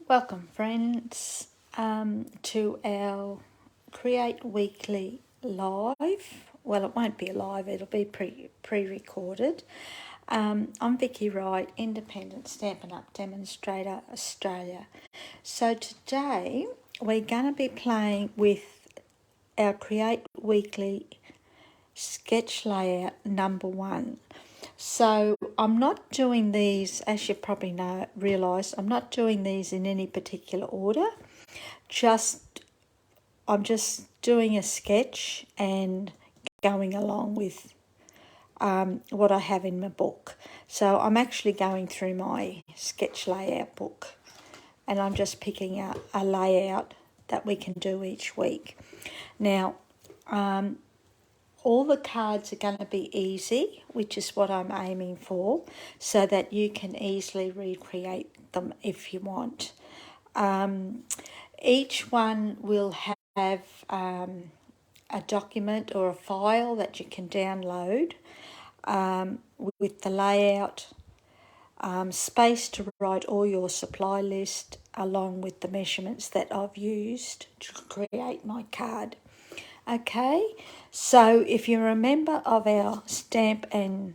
Welcome friends to our Create Weekly live. Well, it won't be live, it'll be pre-recorded. I'm Vicky Wright, Independent Stampin' Up! Demonstrator, Australia. So today we're going to be playing with our Create Weekly sketch layout number 1. So I'm not doing these, as you probably realise, I'm not doing these in any particular order. I'm just doing a sketch and going along with what I have in my book. So I'm actually going through my sketch layout book and I'm just picking out a layout that we can do each week. Now, all the cards are going to be easy, which is what I'm aiming for, so that you can easily recreate them if you want. Each one will have a document or a file that you can download with the layout, space to write all your supply list, along with the measurements that I've used to create my card. Okay, so if you're a member of our Stamp and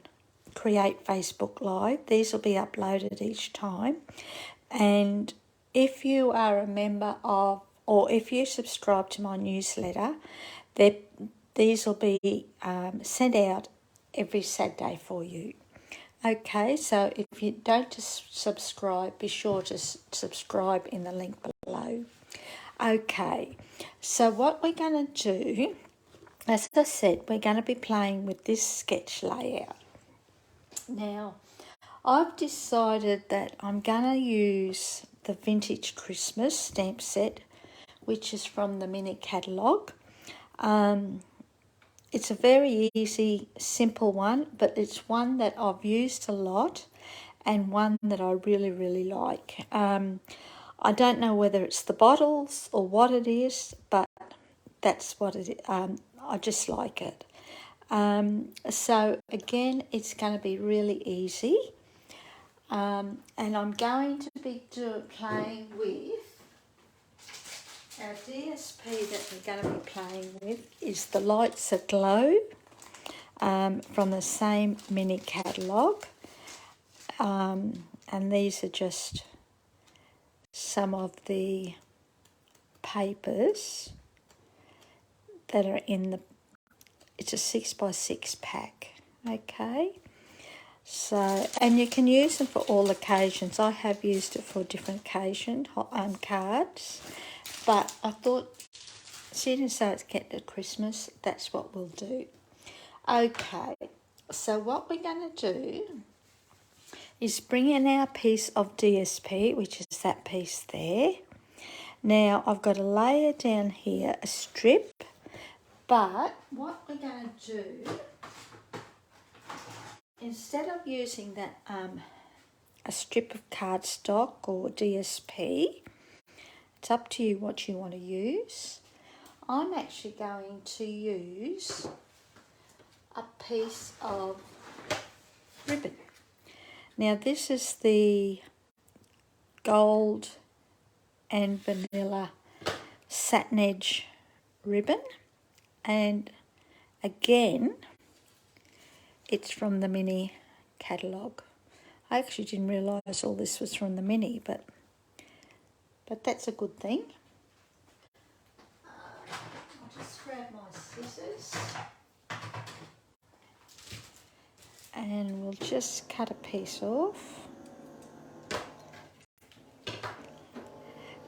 Create Facebook Live, these will be uploaded each time. And if you are a member of, or if you subscribe to my newsletter, these will be sent out every Saturday for you. Okay, so if you don't subscribe, be sure to subscribe in the link below. Okay, so what we're going to do, as I said, we're going to be playing with this sketch layout. Now, I've decided that I'm going to use the Vintage Christmas stamp set, which is from the mini catalogue. It's a very easy, simple one, but it's one that I've used a lot and one that I really, really like. I don't know whether it's the bottles or what it is, but that's what it is. I just like it. So again, it's going to be really easy. And I'm going to be playing with, our DSP that we're going to be playing with is the Lights Aglow from the same mini catalogue. And these are just some of the papers that are in the, it's a 6x6 pack, okay? So, and you can use them for all occasions. I have used it for different occasions, cards, but I thought, seeing as though it's getting to Christmas, that's what we'll do. Okay, so what we're going to do is bring in our piece of DSP, which is that piece there. Now, I've got a layer down here, a strip, but what we're going to do, instead of using that a strip of cardstock or DSP, it's up to you what you want to use. I'm actually going to use a piece of ribbon. Now this is the gold and vanilla satin edge ribbon, and again it's from the mini catalogue. I actually didn't realise all this was from the mini, but that's a good thing. I'll just grab my scissors and we'll just cut a piece off.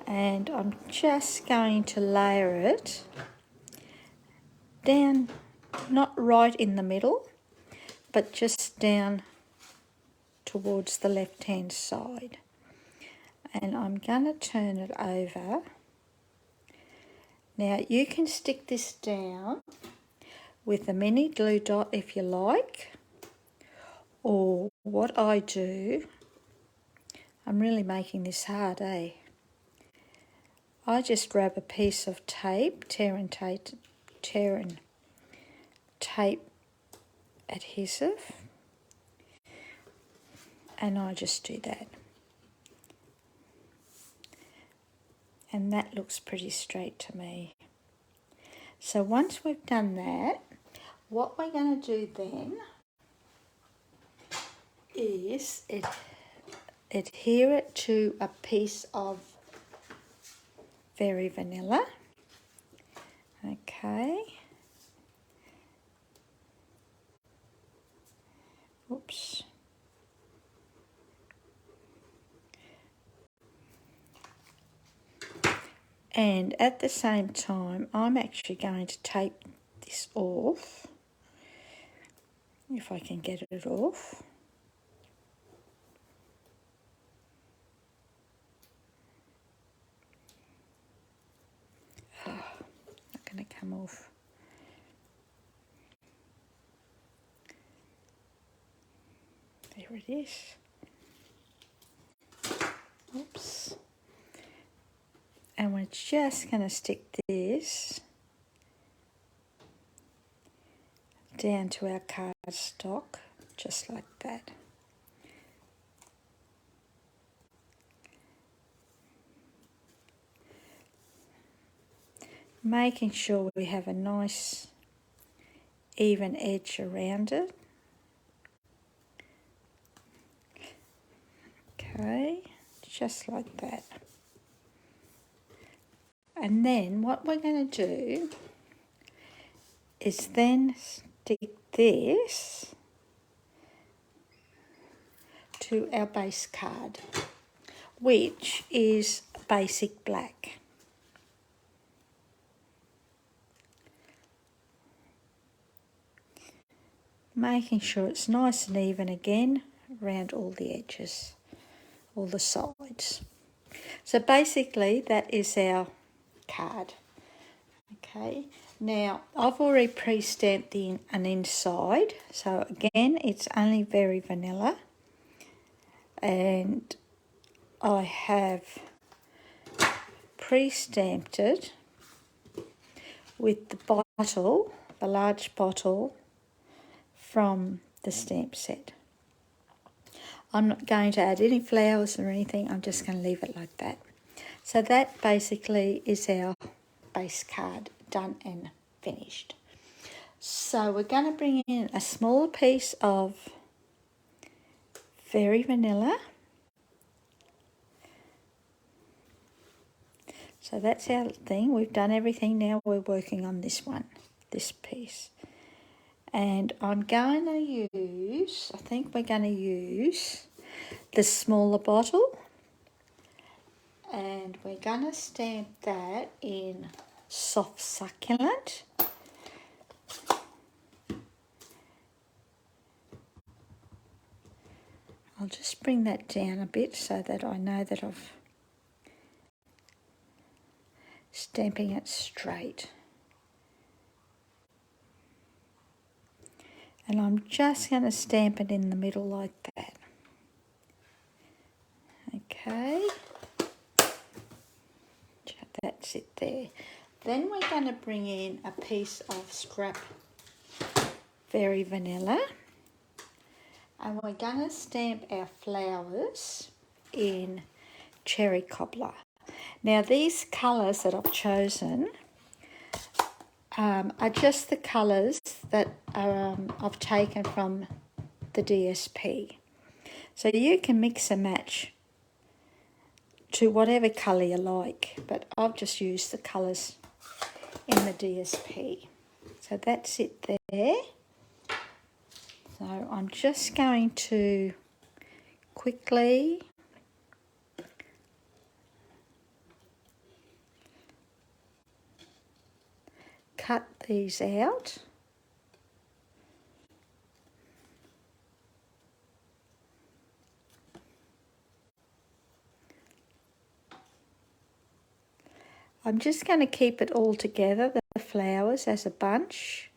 And I'm just going to layer it down, not right in the middle, but just down towards the left-hand side. And I'm going to turn it over. Now you can stick this down with a mini glue dot if you like, or what I do, I'm really making this hard, eh? I just grab a piece of tape, tear and tape adhesive, and I just do that. And that looks pretty straight to me. So once we've done that, what we're going to do then is adhere it to a piece of Very Vanilla. Okay. Oops. And at the same time, I'm actually going to take this off, if I can get it off. Oh, not going to come off. There it is. Oops. And we're just going to stick this down to our cardstock, just like that. Making sure we have a nice even edge around it. Okay, just like that. And then what we're going to do is then stick this to our base card, which is basic black. Making sure it's nice and even again around all the edges, all the sides. So basically that is our card. Okay, now I've already pre-stamped an inside, so again it's only Very Vanilla, and I have pre-stamped it with the bottle, the large bottle from the stamp set. I'm not going to add any flowers or anything, I'm just going to leave it like that. So that basically is our base card done and finished. So we're going to bring in a smaller piece of Very Vanilla. So that's our thing. We've done everything now. We're working on this one, this piece. And I'm going to use, I think we're going to use the smaller bottle. And we're going to stamp that in Soft Succulent. I'll just bring that down a bit so that I know that I've stamping it straight. And I'm just going to stamp it in the middle like that. Okay. That's it there. Then we're going to bring in a piece of scrap Very Vanilla. And we're going to stamp our flowers in Cherry Cobbler. Now these colours that I've chosen are just the colours that I've taken from the DSP. So you can mix and match to whatever colour you like, but I've just used the colours in the DSP. So that's it there. So I'm just going to quickly cut these out. I'm just going to keep it all together, the flowers as a bunch,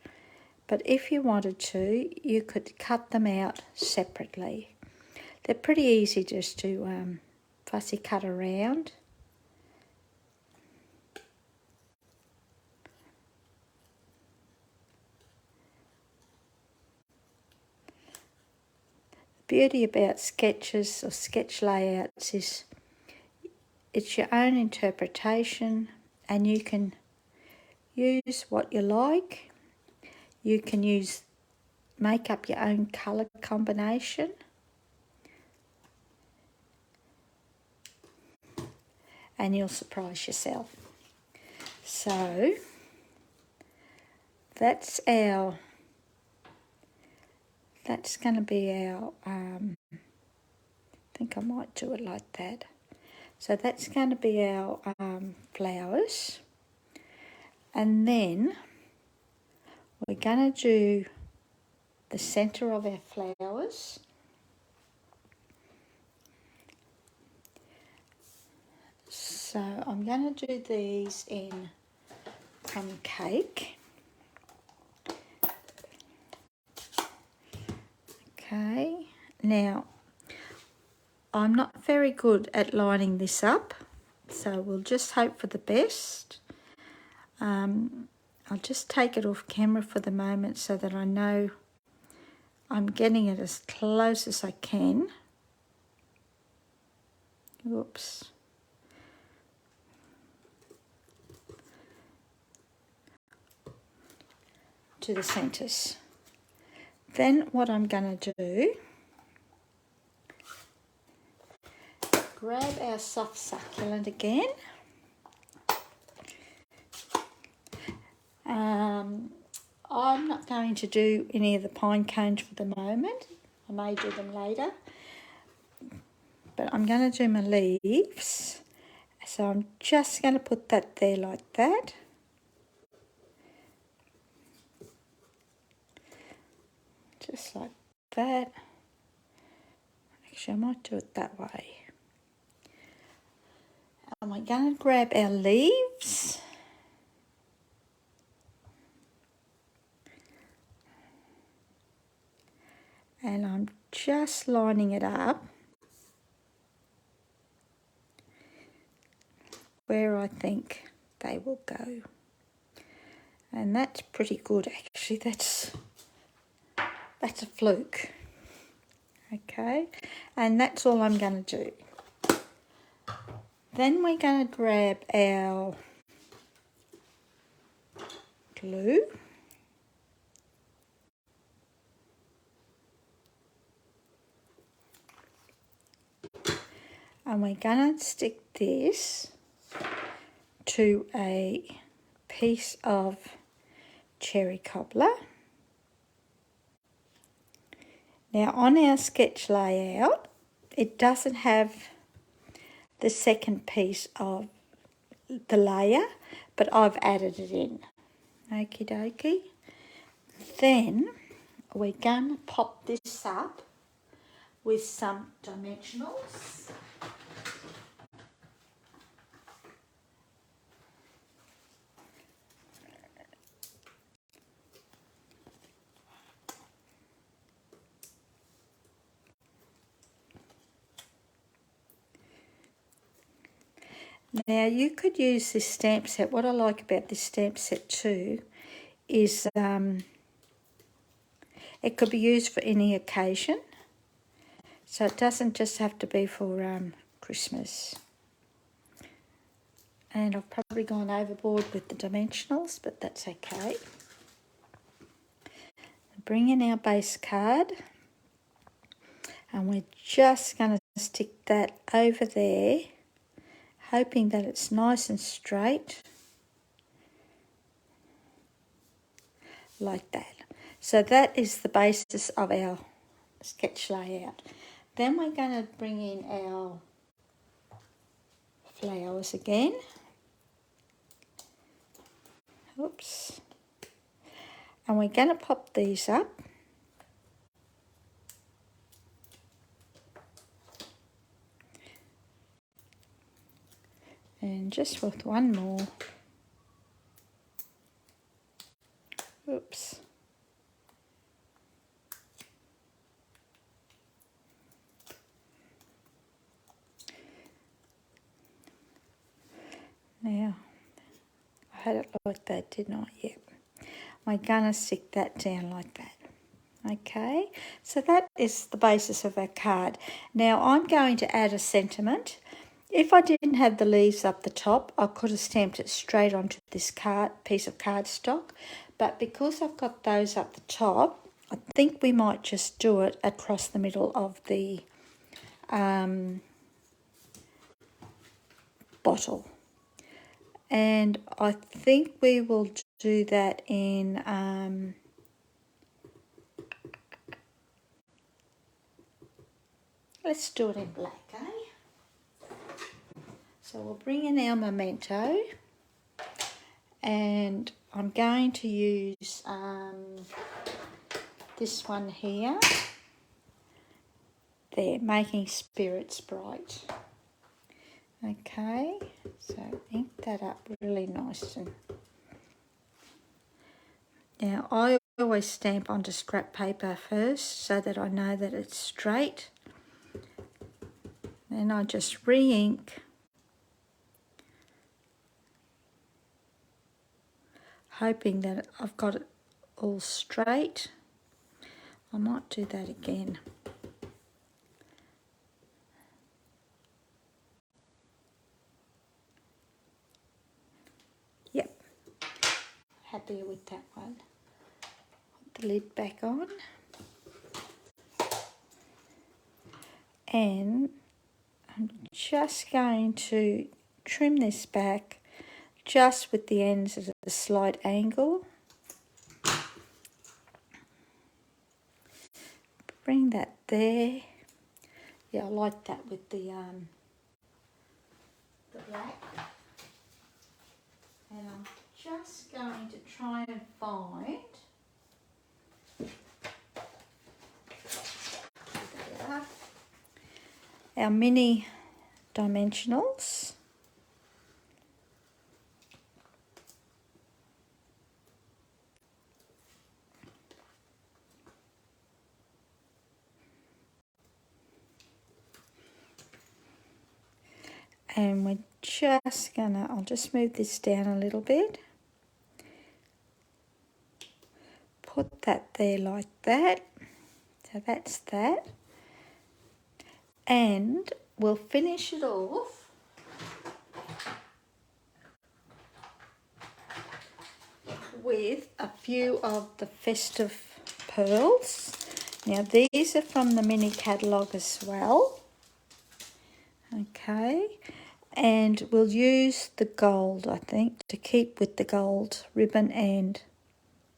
but if you wanted to, you could cut them out separately. They're pretty easy just to fussy cut around. The beauty about sketches or sketch layouts is it's your own interpretation, and you can use what you like. You can make up your own colour combination. And you'll surprise yourself. So that's going to be our, I think I might do it like that. So that's going to be our flowers. And then we're going to do the centre of our flowers. So I'm going to do these in Crumb Cake. Okay, now I'm not very good at lining this up, so we'll just hope for the best. I'll just take it off camera for the moment so that I know I'm getting it as close as I can. Oops. To the centres. Then what I'm going to do, grab our soft succulent again. I'm not going to do any of the pine cones for the moment. I may do them later. But I'm going to do my leaves. So I'm just going to put that there like that. Just like that. Actually, I might do it that way. And we're going to grab our leaves. And I'm just lining it up where I think they will go. And that's pretty good, actually. That's a fluke. Okay, and that's all I'm going to do. Then we're going to grab our glue. And we're going to stick this to a piece of cherry cobbler. Now on our sketch layout, it doesn't have the second piece of the layer, but I've added it in. Okie dokie. Then we're going to pop this up with some dimensionals. Now you could use this stamp set. What I like about this stamp set too is it could be used for any occasion. So it doesn't just have to be for Christmas. And I've probably gone overboard with the dimensionals, but that's okay. Bring in our base card. And we're just going to stick that over there, hoping that it's nice and straight. Like that. So that is the basis of our sketch layout. Then we're going to bring in our flowers again. Oops. And we're going to pop these up. And just with one more. Oops. Now, I had it like that, didn't I? Yep. We're going to stick that down like that. Okay, so that is the basis of our card. Now I'm going to add a sentiment, If I didn't have the leaves up the top, I could have stamped it straight onto this piece of cardstock. But because I've got those up the top, I think we might just do it across the middle of the bottle. And I think we will do that in... let's do it in black, eh? So we'll bring in our Memento, and I'm going to use this one here. There, Making Spirits Bright. Okay, so ink that up really nice. Now I always stamp onto scrap paper first so that I know that it's straight. Then I just re-ink. Hoping that I've got it all straight. I might do that again. Yep, happier with that one. Put the lid back on. And I'm just going to trim this back just with the ends at a slight angle. Bring that there. Yeah, I like that with the black. And I'm just going to try and find our mini dimensionals. And we're just gonna, I'll just move this down a little bit. Put that there like that. So that's that. And we'll finish it off with a few of the Festive pearls. Now these are from the mini catalogue as well. Okay, and we'll use the gold, I think, to keep with the gold ribbon and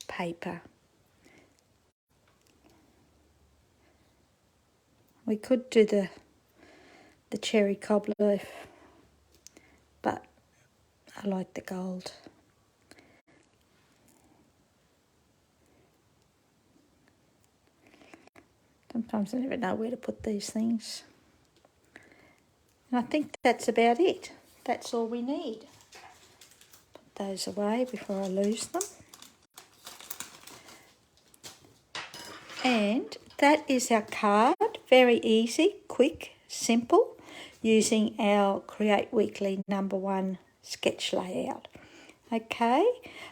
paper. We could do the cherry cobbler, but I like the gold. Sometimes I never know where to put these things. And I think that's about it. That's all we need. Put those away before I lose them. And that is our card. Very easy, quick, simple, using our Create Weekly #1 sketch layout. Okay,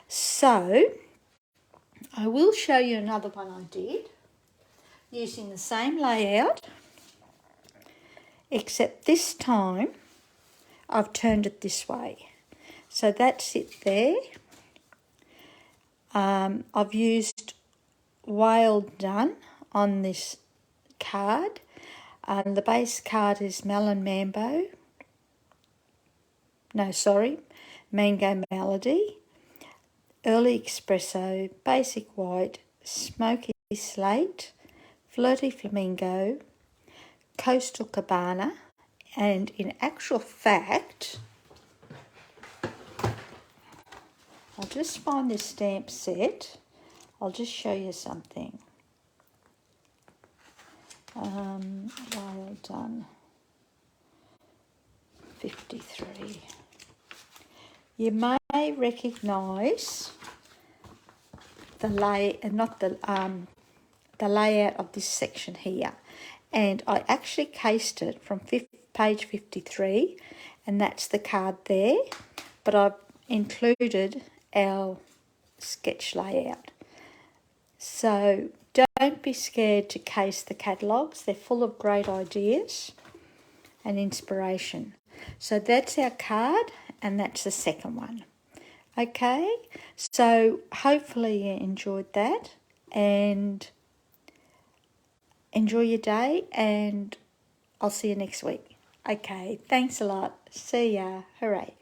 so I will show you another one I did using the same layout, except this time I've turned it this way. So that's it there. I've used Whale Done on this card. The base card is Mango Melody, Early Espresso, Basic White, Smoky Slate, Flirty Flamingo, Coastal Cabana, and in actual fact, I'll just find this stamp set. I'll just show you something. Well done. 53. You may recognise the layout of this section here, and I actually cased it from page 53, and that's the card there, but I've included our sketch layout. So don't be scared to case the catalogues. They're full of great ideas. and inspiration. So that's our card, and that's the second one. Okay, so hopefully you enjoyed that, and enjoy your day, and I'll see you next week. Okay, thanks a lot. See ya. Hooray.